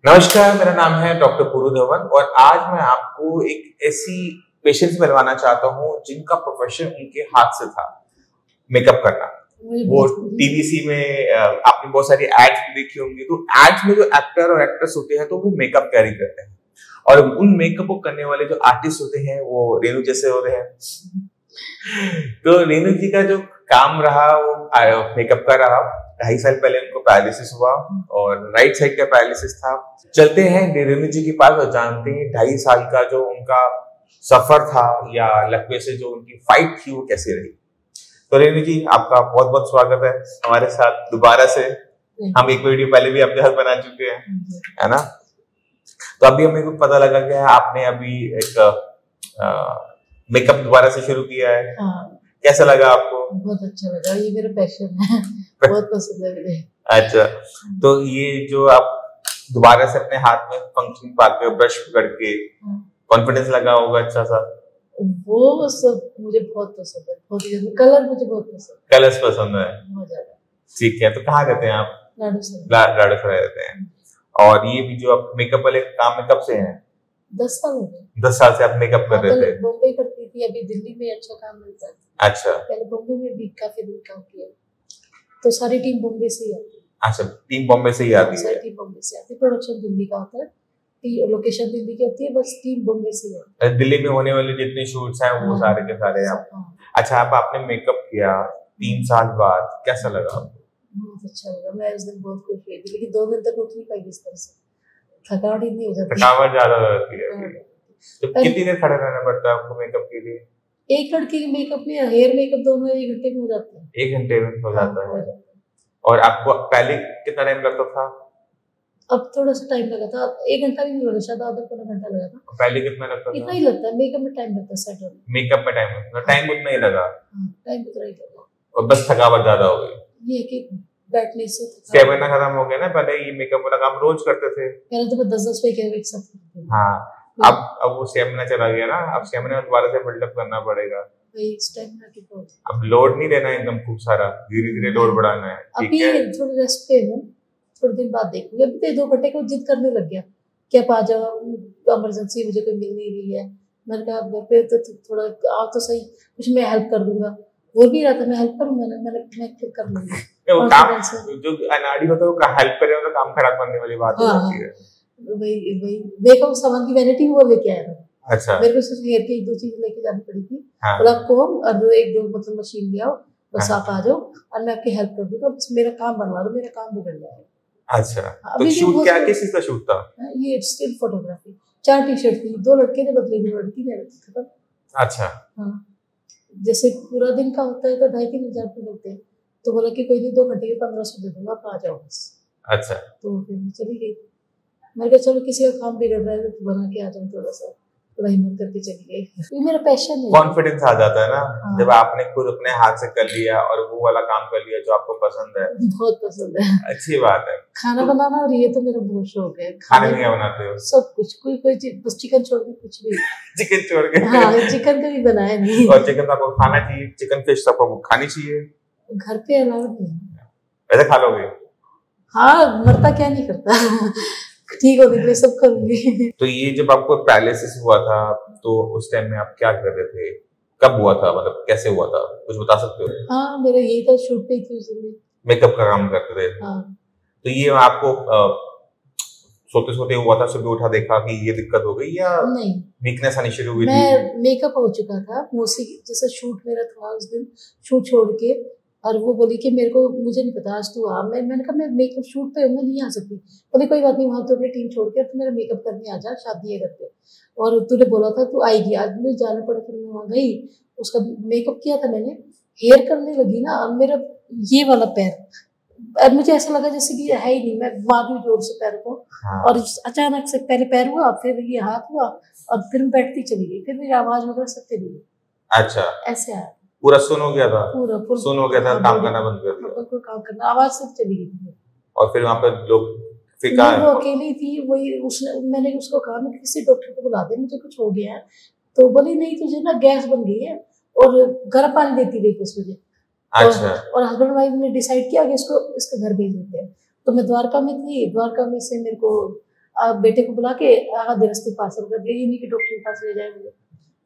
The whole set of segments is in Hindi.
नमस्कार, मेरा नाम है डॉक्टर पुरु धवन और आज मैं आपको एक ऐसी पेशेंट मिलवाना चाहता हूँ जिनका प्रोफेशन उनके हाथ से था, मेकअप करना। वो टीवीसी में आपने बहुत सारी एड्स भी देखी होंगी, तो एड्स में जो एक्टर और एक्ट्रेस होते हैं तो वो मेकअप कैरी करते हैं और उन मेकअप को करने वाले जो आर्टिस्ट होते हैं वो रेणु जैसे होते हैं। तो रेणु जी का जो काम रहा वो मेकअप का रहा। 2.5 साल पहले उनको पैरालिसिस हुआ और राइट साइड का पैरालिसिस था। चलते हैं रेणु जी के पास और जानते हैं 2.5 साल का जो उनका सफर था या लकवे से जो उनकी फाइट थी वो कैसे रही। तो रेणु जी, आपका बहुत बहुत स्वागत है हमारे साथ दोबारा से। हम एक वीडियो पहले भी आपके साथ बना चुके हैं, है ना। तो अभी हमें को पता लगा कि आपने अभी एक मेकअप दोबारा से शुरू किया है। कैसा लगा आपको? बहुत अच्छा लगा, ये मेरा पैशन है। बहुत पसंद है मुझे। अच्छा, तो ये जो आप दोबारा से अपने हाथ में फंक्शन पाते हो ब्रश पकड़ के, कॉन्फिडेंस लगा होगा अच्छा सा? वो सब मुझे बहुत पसंद है, बहुत ही। कलर मुझे बहुत पसंद है। कलर्स पसंद है, बहुत ज्यादा। ठीक है। तो कहाँ रहते हैं आप? लाड़ूसराय रहते हैं। और ये भी जो आप मेकअप वाले काम में कब से हैं? 10 साल हो गए। 10 साल से आप मेकअप कर रहे थे? बॉम्बे करती थी, अभी दिल्ली में अच्छा काम मिलता है। अच्छा। पहले बॉम्बे में भी काफी दिन काम किया, तो सारी टीम बॉम्बे से ही आती है। अच्छा, टीम बॉम्बे से ही आती है? सारी टीम बॉम्बे से आती है। प्रोडक्शन दिल्ली का होता है, लोकेशन दिल्ली की होती है, बस टीम बॉम्बे से ही आती है। दिल्ली में होने वाले जितने शूट्स हैं वो सारे के सारे आप। अच्छा, अब आपने मेकअप किया 3 साल बाद, कैसा लगा आपको? बहुत अच्छा लगा। मैं उस दिन बहुत खुश हुई थी, लेकिन 2 दिन तक उठ नहीं पाई इस तरह से। थकावट ही नहीं हो जाती, थकावट ज्यादा हो जाती है। तो कितनी देर खड़े रहना पड़ता है आपको मेकअप के लिए? एक लड़की के मेकअप में हेयर मेकअप दोनों 1 घंटे में हो जाता है। 1 घंटे में हो जाता है। और आपको पहले कितना टाइम लगता था? अब थोड़ा सा टाइम लगा था, 1 घंटा भी नहीं लगा, शायद आधा पौना घंटा लगा था। पहले कितना लगता था? इतना ही लगता है, मेकअप में टाइम लगता है, सेट होने में। मेकअप में टाइम लगता है, टाइम उतना ही लगा? टाइम उतना ही लगा। और बस थकावट ज्यादा हो गई। ये कि बैठने से स्टेमिना खत्म हो गया ना। पहले ये मेकअप वाला काम रोज करते थे? पहले तो मैं 10-10 मेकअप एक साथ करती थी। हाँ, अब वो स्टेमिना चला गया ना, अब स्टेमिना दोबारा से बिल्डअप करना पड़ेगा। स्टेमिना की प्रॉब्लम। अब लोड नहीं लेना एकदम खूब सारा, धीरे धीरे लोड बढ़ाना है। अभी थोड़ा रेस्ट पे हूँ, थोड़े दिन बाद देखूंगी। अभी तो 2 घंटे को जिद करने लग गया कि आप आ जाओ, इमरजेंसी मुझे कोई मिल नहीं रही है। मैंने कहा घर पे तो थोड़ा आओ तो सही, कुछ मैं हेल्प कर दूंगा। वो भी रहा था, मैं हेल्प करूंगा ना, मैं खुद कर लूंगी। काम जो अनाड़ी होता है वो हेल्प करे तो काम खराब करने वाली बात होती है। वही मेकअप सामान की वैनिटी वो लेके आया था। अच्छा। मेरे को सिर्फ हेयर की 1-2 चीज लेके जानी पड़ी थी। बोला आपको हम और 1-2 मतलब मशीन ले आओ, बस आप आ जाओ और मैं आपकी हेल्प कर दूंगा। बस मेरा काम बनवा दो, मेरा काम बिगड़ जाएगा। अच्छा, तो शूट क्या, किस चीज का शूट था? ये स्टिल फोटोग्राफी। 4 टी-शर्ट थी, 2 लड़के ने बदले, 2 लड़की ने खत्म। अच्छा। हाँ, जैसे पूरा दिन का होता है तो 2,500-3 हज़ार रुपये मिलते हैं। तो बोला कि कोई नहीं, 2 घंटे के 1500 दे दूंगा, आप आ जाओ बस। अच्छा। तो फिर मैं चली गई। मैंने कहा चलो किसी का काम बिगड़ रहा है तो बना के आ जाऊँ, थोड़ा हिम्मत करके चली गई। ये मेरा पैशन है। कॉन्फिडेंस आ जाता है ना। जब आपने खुद अपने हाथ से कर लिया और वो वाला काम कर लिया जो आपको पसंद है। बहुत पसंद है। अच्छी बात है। खाना बनाना, और ये तो मेरा बहुत शौक है। खाने में क्या बनाते हो? सब कुछ, कोई चीज, बस चिकन छोड़ के कुछ भी। चिकन छोड़ के? हाँ, चिकन कभी बनाया नहीं। और चिकन आपको खाना चाहिए, चिकन फिश आपको खानी चाहिए। घर पे अलाउड नहीं है। ऐसे खा लोगे? हाँ, मरता क्या नहीं करता। ठीक हो गई, सब करूंगी। तो ये जब आपको पैरालिसिस हुआ था तो उस टाइम में आप क्या कर रहे थे? कब हुआ था, मतलब कैसे हुआ था, कुछ बता सकते हो? हाँ, मेरा यही था, शूट पे थी उस दिन। मेकअप का काम करते थे? हाँ। तो ये आपको सोते सोते हुआ था, सुबह उठा देखा कि ये दिक्कत हो गई या नहीं, वीकनेस आनी शुरू हुई थी? मैं मेकअप हो चुका था मोसी, जैसे शूट मेरा था उस दिन, शूट छोड़ के। और वो बोली कि मेरे को, मुझे नहीं पता, आज तू आ। मैंने कहा मैं मेकअप शूट पे हूँ, मैं नहीं आ सकती। बोली कोई बात नहीं, वहाँ तो अपनी टीम छोड़ के तू मेरा मेकअप करने आ जा, शादी है घर पे। और तूने बोला था तू आएगी, आज मुझे जाना पड़ा। फिर मैं वहाँ गई, उसका मेकअप किया था मैंने। हेयर करने लगी ना, अब मेरा ये वाला पैर, अब मुझे ऐसा लगा जैसे कि है ही नहीं। मैं मार रही जोर से पैर को। और अचानक से पहले पैर हुआ, फिर ये हाथ हुआ, और फिर मैं बैठती चली गई। फिर मेरी आवाज वगैरह सब चली गई। अच्छा, ऐसे आया, पूरा सुन हो गया था? पूरा सुन हो गया था। काम करना बंद कर दिया? बिल्कुल काम करना, आवाज सब चली गई। और फिर वहाँ पे लोग वो अकेली थी, वही उसने, मैंने उसको कहा मैं किसी डॉक्टर को बुला दे, मुझे कुछ हो गया है। तो बोली नहीं, तुझे ना गैस बन गई है, और गर्म पानी देती रही 10 बजे। अच्छा। और हस्बैंड वाइफ ने डिसाइड किया कि इसको इसके घर भेज देते हैं। तो मैं द्वारका में थी, द्वारका में से मेरे को आप बेटे को बुला के आधे रास्ते पार्सल कर दिया, ये नहीं कि डॉक्टर के पास ले जाए मुझे।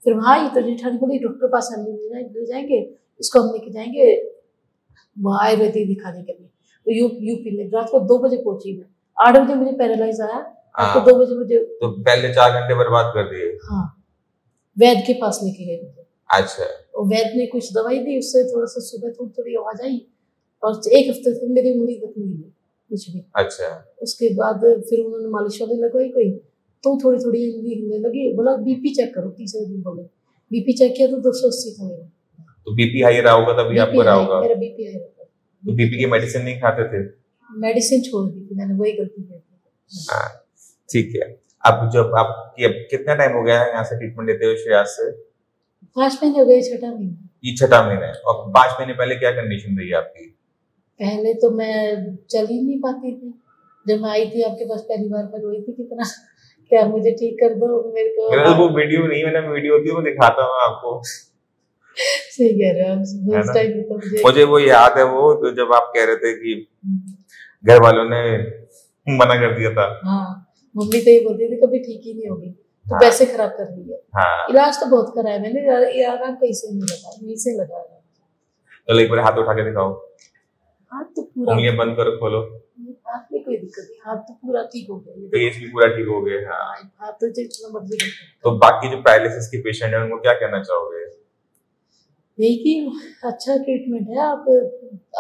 फिर वहाँ ही तो जेठानी बोली डॉक्टर के पास हम ले जाएंगे, इसको हम लेके जाएंगे वहाँ आयुर्वेदिक दिखाने के लिए। तो यूपी में रात को 2 बजे पहुंची मैं, 8 बजे मुझे पैरालाइज आया, रात को 2 बजे मुझे। तो पहले 4 घंटे बर्बाद कर दिए। हाँ, वैद्य के पास लेके गए मुझे। अच्छा। और वैद्य ने कुछ दवाई दी, उससे थोड़ा सा सुबह थोड़ी आवाज आई और 1 हफ्ते तक मेरी उंगली तक नहीं हुई कुछ भी। अच्छा। उसके बाद फिर उन्होंने मालिश वाली लगवाई कोई, तो थोड़ी थोड़ी उंगली हिलने लगी। बोला बीपी चेक करो, तीसरे दिन बोले बीपी चेक किया तो 280 था मेरा। तो बीपी हाई रहा होगा तभी आपको रहा होगा। मेरा बीपी हाई रहता। तो बीपी की मेडिसिन नहीं खाते थे? मेडिसिन छोड़ दी थी मैंने, वही गलती की थी। हाँ ठीक है। अब जब आपकी अब कितना टाइम हो गया है यहाँ से ट्रीटमेंट लेते हुए श्रेयास से? 5 महीने हो गए, 6ठा महीना। ये 6ठा महीना है। और 5 महीने पहले क्या कंडीशन रही आपकी? पहले तो मैं चल ही नहीं पाती थी। जब मैं आई थी आपके पास पहली बार, मैं रोई थी कितना, क्या मुझे ठीक कर दो मेरे को। मेरा वो वीडियो नहीं, मैंने वीडियो होती है वो दिखाता हूँ आपको। सही कह रहे हो आप। उस टाइम तो मुझे वो याद है, वो तो जब आप कह रहे थे कि घर वालों ने मना कर दिया था। हाँ, मम्मी तो ये बोलती थी कभी ठीक ही नहीं होगी, तो पैसे खराब कर दिए। हाँ। इलाज तो बहुत कराया मैंने, आराम कैसे नहीं लगा, यहीं से लगा। चलो एक बार हाथ उठा के दिखाओ। हाथ तो पूरा, उंगलियां बंद करो, खोलो। हाथ में कोई दिक्कत नहीं, हाथ तो पूरा ठीक हो गया। फेस भी पूरा ठीक हो गया। हाँ, हाथ तो जितना मर्जी। तो बाकी जो पैरालिसिस के पेशेंट है उनको क्या कहना चाहोगे? यही कि अच्छा ट्रीटमेंट है,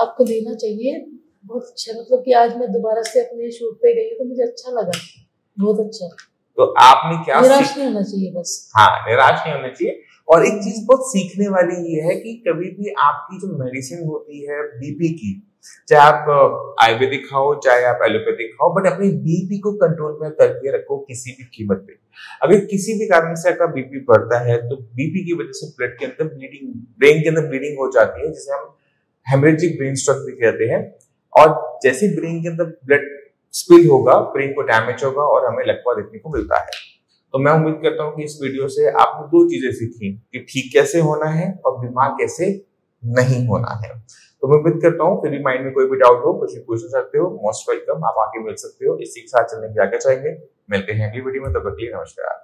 आपको लेना चाहिए। बहुत अच्छा, मतलब कि आज मैं दोबारा से अपने शूट पे गई तो मुझे अच्छा लगा, बहुत अच्छा। तो आपने क्या निराश नहीं होना चाहिए बस। हाँ, निराश नहीं होना चाहिए। और एक चीज बहुत सीखने वाली ये है कि कभी भी आपकी जो मेडिसिन होती है बीपी की, चाहे आप आयुर्वेदिक खाओ चाहे आप एलोपैथिक खाओ, बट अपनी बीपी को कंट्रोल में करके रखो किसी भी कीमत पे। अगर किसी भी कारण से आपका बीपी बढ़ता है तो बीपी की वजह से ब्लड के अंदर ब्लीडिंग, ब्रेन के अंदर ब्लीडिंग हो जाती है, जिसे हम हेमरेजिक ब्रेन स्ट्रोक भी कहते हैं। और जैसे ब्रेन के अंदर ब्लड स्पिल होगा, ब्रेन को डैमेज होगा और हमें लकवा देखने को मिलता है। तो मैं उम्मीद करता हूँ कि इस वीडियो से आपने 2 चीजें सीखी कि ठीक कैसे होना है और बीमार कैसे नहीं होना है। तो मैं उम्मीद करता हूँ फिर भी माइंड में कोई भी डाउट हो कुछ भी पूछ सकते हो, मोस्ट वेलकम, आप आके मिल सकते हो। इसी के साथ चलने की आगे चाहेंगे। मिलते हैं अगली वीडियो में, तब तक के लिए नमस्कार।